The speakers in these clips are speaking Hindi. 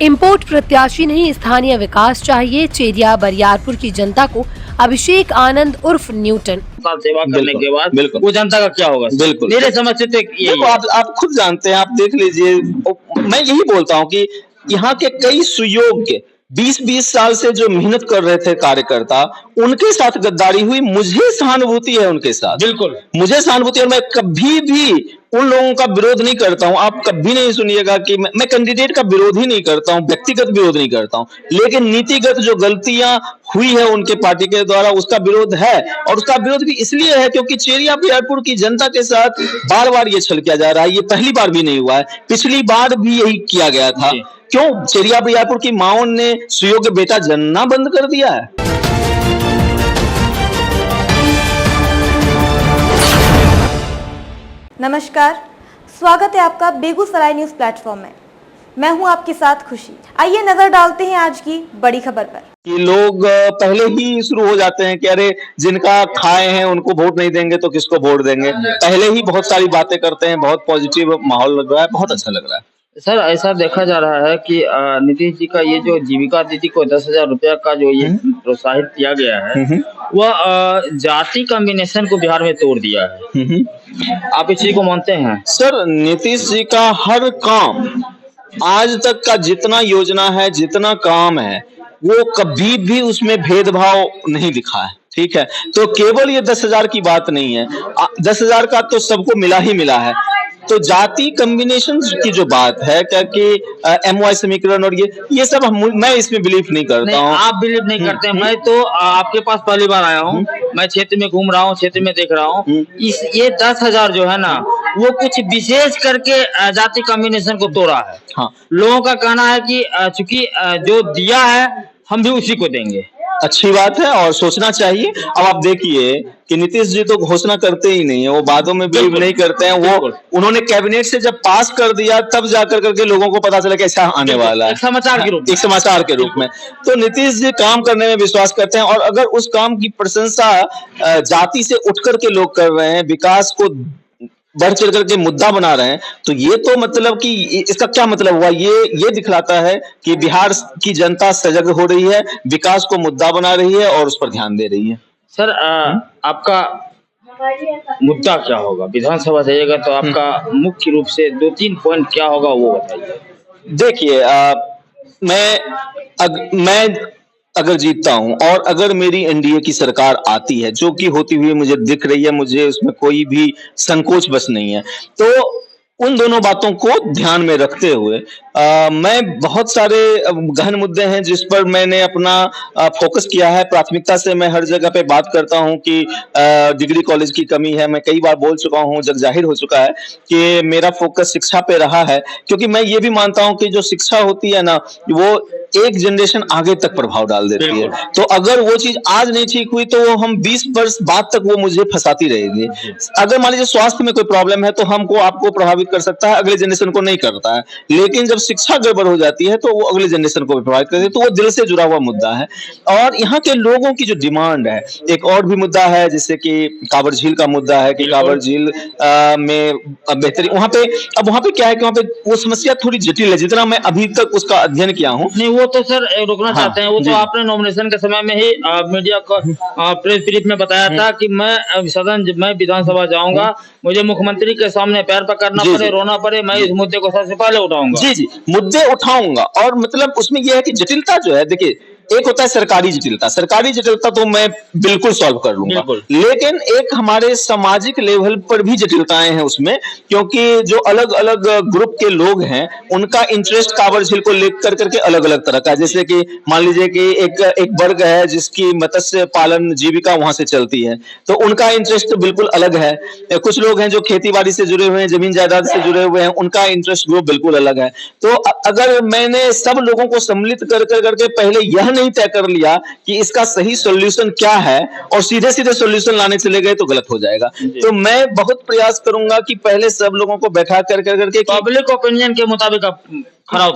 इम्पोर्ट प्रत्याशी नहीं, स्थानीय विकास चाहिए। चेरिया बरियारपुर की जनता को अभिषेक आनंद उर्फ न्यूटन। सेवा करने के बाद बिल्कुल वो जनता का क्या होगा? बिल्कुल मेरे समझ से तो देखो, आप खुद जानते हैं, आप देख लीजिए। मैं यही बोलता हूँ कि यहाँ के कई सुयोग्य 20-20 साल से जो मेहनत कर रहे थे कार्यकर्ता, उनके साथ गद्दारी हुई। मुझे सहानुभूति है उनके साथ, बिल्कुल मुझे सहानुभूति। और मैं कभी भी उन लोगों का विरोध नहीं करता हूं। आप कभी नहीं सुनिएगा कि मैं कैंडिडेट का विरोध ही नहीं करता हूं, व्यक्तिगत विरोध नहीं करता हूं, लेकिन नीतिगत जो गलतियां हुई है उनके पार्टी के द्वारा, उसका विरोध है। और उसका विरोध भी इसलिए है क्योंकि चेरिया बरियारपुर की जनता के साथ बार बार ये छल किया जा रहा है। ये पहली बार भी नहीं हुआ है, पिछली बार भी यही किया गया था। क्यों चेरिया बरियारपुर की माओं ने सुयोग्य बेटा जनना बंद कर दिया है? नमस्कार, स्वागत है आपका बेगूसराय न्यूज प्लेटफॉर्म में। मैं हूं आपके साथ खुशी। आइए नजर डालते हैं आज की बड़ी खबर पर। कि लोग पहले ही शुरू हो जाते हैं कि अरे जिनका खाए हैं उनको वोट नहीं देंगे तो किसको वोट देंगे। पहले ही बहुत सारी बातें करते हैं, बहुत पॉजिटिव माहौल लग रहा है, बहुत अच्छा लग रहा है। सर, ऐसा देखा जा रहा है कि नीतीश जी का ये जो जीविका दीदी को 10,000 रुपया का जो ये प्रोत्साहित किया गया है, वह जाति कॉम्बिनेशन को बिहार में तोड़ दिया है। आप इस चीज को मानते हैं? सर, नीतीश जी का हर काम, आज तक का जितना योजना है, जितना काम है, वो कभी भी उसमें भेदभाव नहीं दिखा है। ठीक है, तो केवल ये 10,000 की बात नहीं है। 10,000 का तो सबको मिला ही मिला है। तो जाति कॉम्बिनेशन की जो बात है, क्या कि MY समीकरण और ये सब मैं इसमें बिलीव नहीं करता हूँ। आप बिलीव नहीं करते? मैं तो आपके पास पहली बार आया हूँ, मैं क्षेत्र में घूम रहा हूँ, क्षेत्र में देख रहा हूँ। ये 10,000 जो है ना, वो कुछ विशेष करके जाति कॉम्बिनेशन को तोड़ा है। हाँ, लोगों का कहना है कि चूंकि जो दिया है हम भी उसी को देंगे। अच्छी बात है और सोचना चाहिए। अब आप देखिए कि नीतीश जी तो घोषणा करते ही नहीं है, वो बातों में बिलीव नहीं करते हैं। वो उन्होंने कैबिनेट से जब पास कर दिया तब जाकर करके लोगों को पता चला कि ऐसा आने वाला है, एक समाचार के रूप में। एक समाचार के रूप में। तो नीतीश जी काम करने में विश्वास करते हैं, और अगर उस काम की प्रशंसा जाति से उठ करके लोग कर रहे हैं, विकास को बढ़ चढ़ करके मुद्दा बना रहे हैं, तो ये तो मतलब कि इसका क्या मतलब हुआ? ये दिखलाता है कि बिहार की जनता सजग हो रही है, विकास को मुद्दा बना रही है और उस पर ध्यान दे रही है। सर, आपका मुद्दा क्या होगा? विधानसभा जाइएगा तो आपका मुख्य रूप से 2-3 पॉइंट क्या होगा वो बताइए। देखिए, मैं अगर जीतता हूं और अगर मेरी NDA की सरकार आती है, जो कि होती हुई मुझे दिख रही है, मुझे उसमें कोई भी संकोच बस नहीं है, तो उन दोनों बातों को ध्यान में रखते हुए मैं बहुत सारे गहन मुद्दे हैं जिस पर मैंने अपना फोकस किया है। प्राथमिकता से मैं हर जगह पे बात करता हूं कि डिग्री कॉलेज की कमी है। मैं कई बार बोल चुका हूं, जग जाहिर हो चुका है कि मेरा फोकस शिक्षा पे रहा है, क्योंकि मैं ये भी मानता हूं कि जो शिक्षा होती है ना, वो एक जनरेशन आगे तक प्रभाव डाल देती है। तो अगर वो चीज आज नहीं ठीक हुई तो हम 20 वर्ष बाद तक वो मुझे फंसाती रहेगी। अगर मान लीजिए स्वास्थ्य में कोई प्रॉब्लम है तो आपको प्रभावित कर सकता है, अगले जनरेशन को नहीं करता है। लेकिन जब शिक्षा गड़बड़ हो जाती है तो वो अगले जनरेशन को भी प्रभावित करती है। तो वो दिल से जुड़ा हुआ मुद्दा है। और यहाँ के लोगों की जो डिमांड है, एक और भी मुद्दा है, जैसे कि कांवर झील का मुद्दा है कि कांवर झील में बेहतरीन, वहां पे क्या है कि वहां पे वो समस्या थोड़ी जटिल है, जितना मैं अभी तक उसका अध्ययन किया हूँ। वो तो सर रोकना चाहते हैं। वो तो आपने नॉमिनेशन के समय में ही मीडिया को प्रेस ब्रीफ में बताया था कि मैं विधानसभा जाऊंगा, मुझे मुख्यमंत्री के सामने पैर पकड़ना पड़े, रोना पड़े, मैं इस मुद्दे को सबसे पहले उठाऊंगा। जी, मुद्दे उठाऊंगा। और मतलब उसमें यह है कि जटिलता जो है, देखिए, एक होता है सरकारी जटिलता तो मैं बिल्कुल सॉल्व कर लूंगा, लेकिन एक हमारे सामाजिक लेवल पर भी जटिलताएं हैं उसमें, क्योंकि जो अलग अलग ग्रुप के लोग हैं उनका इंटरेस्ट कांवर झील को लेकर करके अलग अलग तरह का, जैसे कि मान लीजिए कि एक वर्ग है जिसकी मत्स्य पालन जीविका वहां से चलती है, तो उनका इंटरेस्ट बिल्कुल अलग है। कुछ लोग हैं जो खेती बाड़ी से जुड़े हुए हैं, जमीन जायदाद से जुड़े हुए हैं, उनका इंटरेस्ट ग्रुप बिल्कुल अलग है। तो अगर मैंने सब लोगों को सम्मिलित करके पहले यह नहीं तय कर लिया कि इसका सही सॉल्यूशन क्या है और सीधे सीधे सॉल्यूशन लाने चले गए तो गलत हो जाएगा। तो मैं बहुत प्रयास करूंगा कि पहले सब लोगों को बैठा करके पब्लिक ओपिनियन के मुताबिक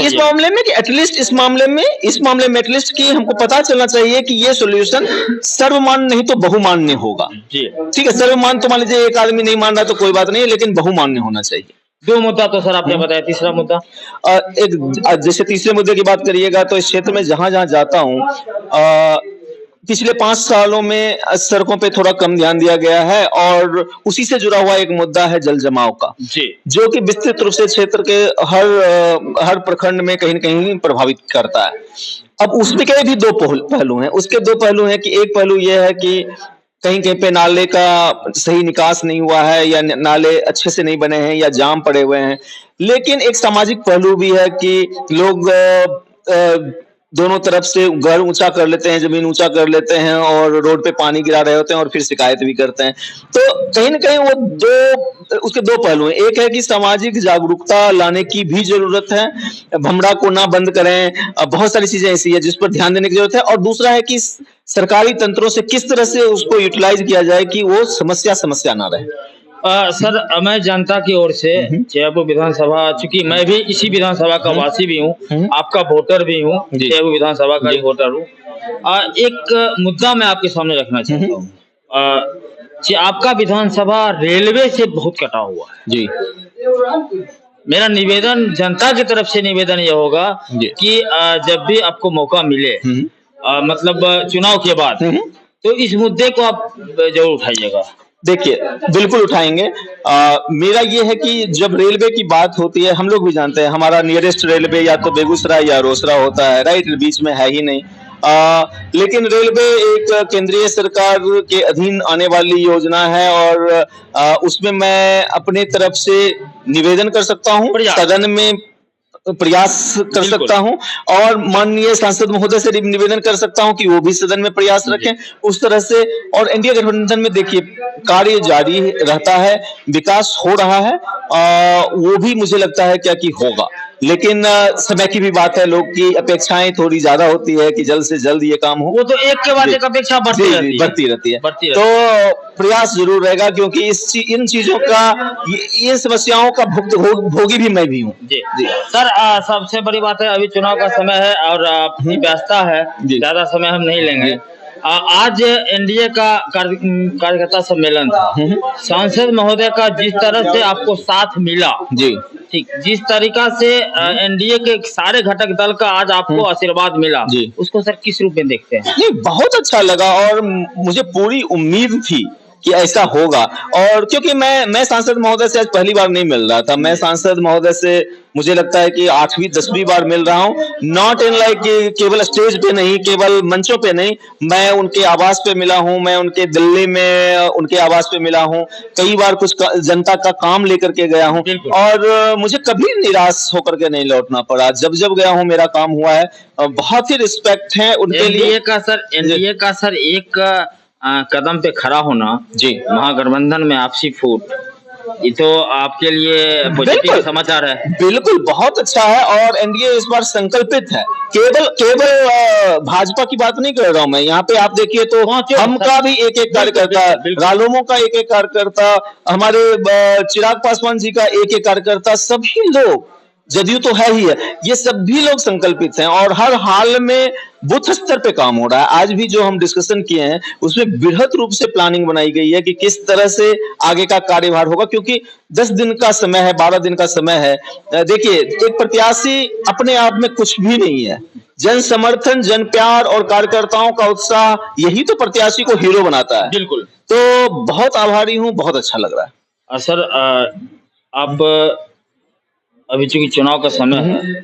इस मामले में कि एटलीस्ट इस मामले में एटलीस्ट कि हमको पता चलना चाहिए कि ये सॉल्यूशन सर्वमान्य नहीं तो बहुमान्य होगा। ठीक है, सर्वमान्य तो मान लीजिए एक आदमी नहीं मान रहा तो कोई बात नहीं, लेकिन बहुमान्य होना चाहिए। दो मुद्दा तो सर आपने बताया, तीसरा मुद्दा एक जैसे तीसरे मुद्दे की बात करिएगा तो इस क्षेत्र में जहां जहां जाता हूं, पिछले 5 सालों में सड़कों पे थोड़ा कम ध्यान दिया गया है और उसी से जुड़ा हुआ एक मुद्दा है जल जमाव का, जी, जो कि विस्तृत रूप से क्षेत्र के हर प्रखंड में कहीं न कहीं प्रभावित करता है। अब उसमें क्या है भी दो पहलू हैं। उसके दो पहलू हैं कि एक पहलू यह है कि कहीं-कहीं पे नाले का सही निकास नहीं हुआ है या नाले अच्छे से नहीं बने हैं या जाम पड़े हुए हैं। लेकिन एक सामाजिक पहलू भी है कि लोग दोनों तरफ से घर ऊंचा कर लेते हैं, जमीन ऊंचा कर लेते हैं और रोड पे पानी गिरा रहे होते हैं और फिर शिकायत भी करते हैं। तो कहीं न कहीं वो उसके दो पहलू हैं। एक है कि सामाजिक जागरूकता लाने की भी जरूरत है, भमरा को ना बंद करें, बहुत सारी चीजें ऐसी है जिस पर ध्यान देने की जरूरत है। और दूसरा है कि सरकारी तंत्रों से किस तरह से उसको यूटिलाइज किया जाए कि वो समस्या ना रहे। सर मैं जनता की ओर से जयपुर विधानसभा, चूंकि मैं भी इसी विधानसभा का वासी भी हूँ, आपका वोटर भी हूँ, जयपुर विधानसभा का ही वोटर हूँ। एक मुद्दा मैं आपके सामने रखना चाहता हूँ। आपका विधानसभा रेलवे से बहुत कटा हुआ है जी। मेरा निवेदन जनता की तरफ से निवेदन ये होगा कि जब भी आपको मौका मिले, मतलब चुनाव के बाद, तो इस मुद्दे को आप जरूर उठाइएगा। देखिए, बिल्कुल उठाएंगे। मेरा ये है कि जब रेलवे की बात होती है, हम लोग भी जानते हैं हमारा नियरेस्ट रेलवे या तो बेगूसराय या रोसड़ा होता है, राइट, बीच में है ही नहीं। लेकिन रेलवे एक केंद्रीय सरकार के अधीन आने वाली योजना है और उसमें मैं अपने तरफ से निवेदन कर सकता हूँ, सदन में प्रयास कर सकता हूं और माननीय सांसद महोदय से निवेदन कर सकता हूं कि वो भी सदन में प्रयास रखें उस तरह से। और एनडीए गठबंधन में देखिए कार्य जारी रहता है, विकास हो रहा है, वो भी मुझे लगता है क्या कि होगा। लेकिन समय की भी बात है, लोग की अपेक्षाएं थोड़ी ज्यादा होती है कि जल्द से जल्द ये काम हो। वो तो एक के बाद एक अपेक्षा बढ़ती रहती है। तो प्रयास जरूर रहेगा क्योंकि इन चीजों का, ये समस्याओं का भोगी भी मैं भी हूँ। जी सर, सबसे बड़ी बात है अभी चुनाव का समय है और अपनी व्यस्तता है, ज्यादा समय हम नहीं लेंगे। आज एनडीए का कार्यकर्ता सम्मेलन था। सांसद महोदय का जिस तरह से आपको साथ मिला, जी ठीक, जिस तरीका से एनडीए के सारे घटक दल का आज आपको आशीर्वाद मिला, उसको सर किस रूप में देखते हैं? नहीं, बहुत अच्छा लगा और मुझे पूरी उम्मीद थी कि ऐसा होगा। और क्योंकि मैं सांसद महोदय से आज पहली बार नहीं मिल रहा था, मैं सांसद महोदय से मुझे लगता है कि 8वीं 10वीं बार मिल रहा हूँ। नॉट इन लाइक केवल स्टेज पे नहीं, केवल मंचों पे नहीं, मैं उनके आवास पे मिला हूँ, मैं उनके दिल्ली में उनके आवास पे मिला हूँ, कई बार कुछ जनता का काम लेकर के गया हूँ और मुझे कभी निराश होकर के नहीं लौटना पड़ा। जब जब गया हूँ मेरा काम हुआ है। बहुत ही रिस्पेक्ट है उनके लिए। एनडीए का सर एक कदम पे खड़ा होना, जी, महागठबंधन में आपसी फूट, ये तो आपके लिए पॉजिटिव समाचार है। बिल्कुल, बहुत अच्छा है और एनडीए इस बार संकल्पित है। केवल भाजपा की बात नहीं कर रहा हूं मैं, यहाँ पे आप देखिए तो हम का भी एक एक कार्यकर्ता, रालोमो का एक एक कार्यकर्ता, हमारे चिराग पासवान जी का एक एक कार्यकर्ता, सभी लोग, जदयू तो है ही है, ये सभी लोग संकल्पित हैं और हर हाल में बूथ स्तर पे काम हो रहा है। आज भी जो हम डिस्कशन किए हैं उसमें बृहद रूप से प्लानिंग बनाई गई है कि किस तरह से आगे का कार्यभार होगा, क्योंकि 10 दिन का समय है, 12 दिन का समय है। देखिए, एक प्रत्याशी अपने आप में कुछ भी नहीं है, जन समर्थन, जन प्यार और कार्यकर्ताओं का उत्साह, यही तो प्रत्याशी को हीरो बनाता है। बिल्कुल, तो बहुत आभारी हूँ, बहुत अच्छा लग रहा है। सर, आप अभी चूंकि चुनाव का समय है,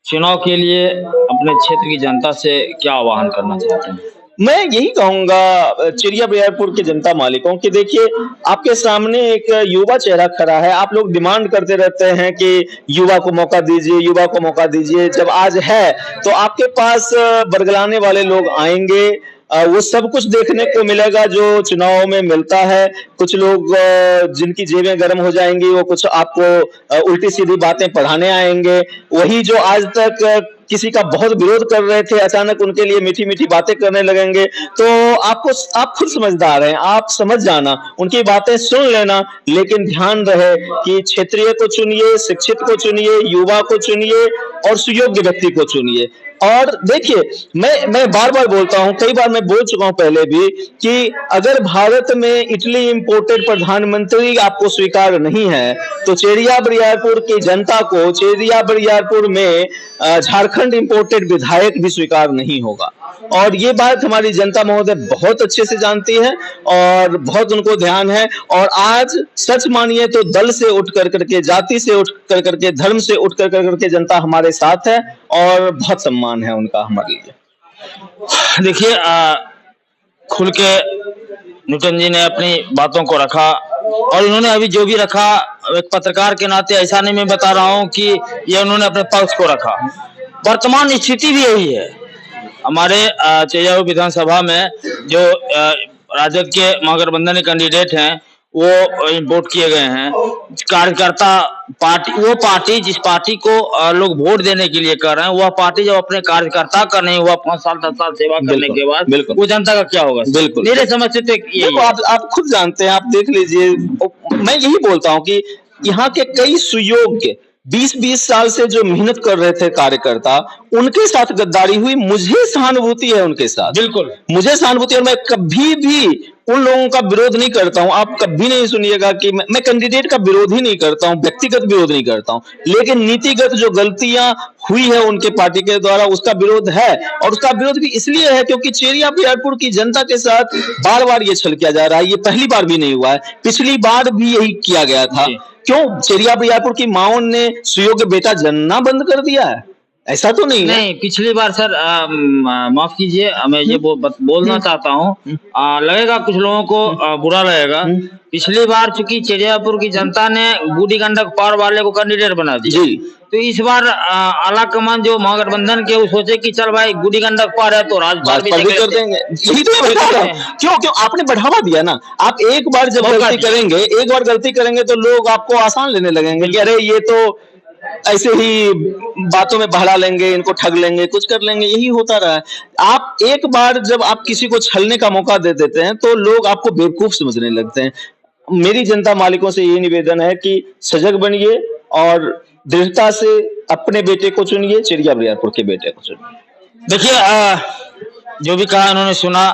चुनाव के लिए अपने क्षेत्र की जनता से क्या आह्वान करना चाहते हैं? मैं यही कहूंगा चिड़िया बरियारपुर के जनता मालिकों की, देखिए आपके सामने एक युवा चेहरा खड़ा है। आप लोग डिमांड करते रहते हैं कि युवा को मौका दीजिए, युवा को मौका दीजिए। जब आज है तो आपके पास बरगलाने वाले लोग आएंगे, वो सब कुछ देखने को मिलेगा जो चुनाव में मिलता है। कुछ लोग जिनकी जेबें गर्म हो जाएंगी, वो कुछ आपको उल्टी सीधी बातें पढ़ाने आएंगे। वही जो आज तक किसी का बहुत विरोध कर रहे थे, अचानक उनके लिए मीठी मीठी बातें करने लगेंगे, तो आप खुद समझदार हैं, आप समझ जाना, उनकी बातें सुन लेना, लेकिन ध्यान रहे कि क्षेत्रीय को चुनिए, शिक्षित को चुनिए, युवा को चुनिए और सुयोग्य व्यक्ति को चुनिए। और देखिए, मैं बार बार बोलता हूं, कई बार मैं बोल चुका हूं पहले भी, कि अगर भारत में इटली इंपोर्टेड प्रधानमंत्री आपको स्वीकार नहीं है, तो चेरिया बरियारपुर की जनता को चेरिया बरियारपुर में झारखंड इंपोर्टेड विधायक भी स्वीकार नहीं होगा। और ये बात हमारी जनता महोदय बहुत अच्छे से जानती है और बहुत उनको ध्यान है। और आज सच मानिए तो दल से उठ कर करके, जाति से उठ कर करके, धर्म से उठ कर करके जनता हमारे साथ है और बहुत सम्मान है उनका हमारे लिए। देखिए, खुल के न्यूटन जी ने अपनी बातों को रखा और इन्होंने अभी जो भी रखा, एक पत्रकार के नाते ऐसा नहीं मैं बता रहा हूं कि ये उन्होंने अपने पक्ष को रखा। वर्तमान स्थिति भी यही है। हमारे चेरिया विधानसभा में जो राजद के महागठबंधन के कैंडिडेट हैं वो इम्पोर्ट किए गए हैं। कार्यकर्ता पार्टी, वो पार्टी जिस पार्टी को लोग वोट देने के लिए कर रहे हैं, वह पार्टी जब अपने कार्यकर्ता का नहीं हुआ 5 साल 10 साल सेवा करने के बाद, वो जनता का क्या होगा? बिल्कुल, मेरे समझ से तो यही है। आप खुद जानते हैं, आप देख लीजिए। मैं यही बोलता हूं कि यहाँ के कई सुयोग्य 20-20 साल से जो मेहनत कर रहे थे कार्यकर्ता, उनके साथ गद्दारी हुई। मुझे सहानुभूति है उनके साथ, बिल्कुल मुझे सहानुभूति। और मैं कभी भी उन लोगों का विरोध नहीं करता हूं। आप कभी नहीं सुनिएगा कि मैं कैंडिडेट का विरोध ही नहीं करता हूं, व्यक्तिगत विरोध नहीं करता हूं, लेकिन नीतिगत जो गलतियां हुई है उनके पार्टी के द्वारा, उसका विरोध है। और उसका विरोध भी इसलिए है क्योंकि चेरिया बरियारपुर की जनता के साथ बार बार ये छल किया जा रहा है। ये पहली बार भी नहीं हुआ है, पिछली बार भी यही किया गया था। क्यों चेरिया बरियारपुर की माओ ने सुयोग्य बेटा जनना बंद कर दिया है? ऐसा तो नहीं है। पिछली बार सर, माफ कीजिए, मैं ये बोलना चाहता हूँ, लगेगा कुछ लोगों को बुरा लगेगा। पिछली बार चूंकि चेरियापुर की जनता ने बूढ़ी गंडक पार वाले को कैंडिडेट बना दिया, तो इस बार आला कमान जो महागठबंधन के वो सोचे कि चल भाई बूढ़ी गंडक पार है तो राजपाल भी कर देंगे। यही तो मैं बता रहा हूं। क्यों आपने बढ़ावा दिया ना। आप एक बार जब गलती करेंगे तो लोग आपको आसान लेने लगेंगे कि अरे ये तो ऐसे ही बातों में बहला लेंगे, इनको ठग लेंगे, कुछ कर लेंगे। यही होता रहा है। आप एक बार जब आप किसी को छलने का मौका दे देते हैं तो लोग आपको बेवकूफ समझने लगते हैं। मेरी जनता मालिकों से यही निवेदन है कि सजग बनिए और दृढ़ता से अपने बेटे को चुनिए, चेरिया बरियारपुर के बेटे को चुनिए। देखिए, जो भी कहा इन्होंने सुना,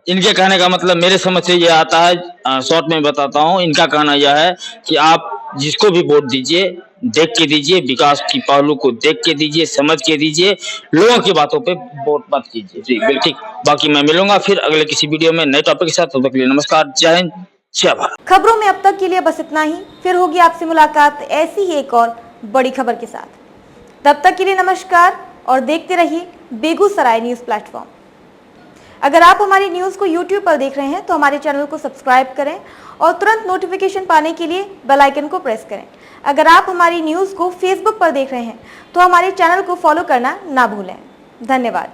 इनके कहने का मतलब मेरे समझ से ये आता है, शॉर्ट में बताता हूँ। इनका कहना यह है कि आप जिसको भी वोट दीजिए, देख के दीजिए, विकास की पहलू को देख के दीजिए, समझ के दीजिए, लोगों की बातों पे वोट मत कीजिए। जी बिल्कुल ठीक। बाकी मैं मिलूंगा फिर अगले किसी वीडियो में नए टॉपिक के साथ। तब तक के लिए नमस्कार, जय हिंद, जय भारत। खबरों में अब तक के लिए बस इतना ही। फिर होगी आपसे मुलाकात ऐसी ही एक और बड़ी खबर के साथ। तब तक के लिए नमस्कार और देखते रहिए बेगूसराय न्यूज प्लेटफॉर्म। अगर आप हमारी न्यूज को YouTube पर देख रहे हैं तो हमारे चैनल को सब्सक्राइब करें और तुरंत नोटिफिकेशन पाने के लिए बेल आइकन को प्रेस करें। अगर आप हमारी न्यूज को Facebook पर देख रहे हैं तो हमारे चैनल को फॉलो करना ना भूलें। धन्यवाद।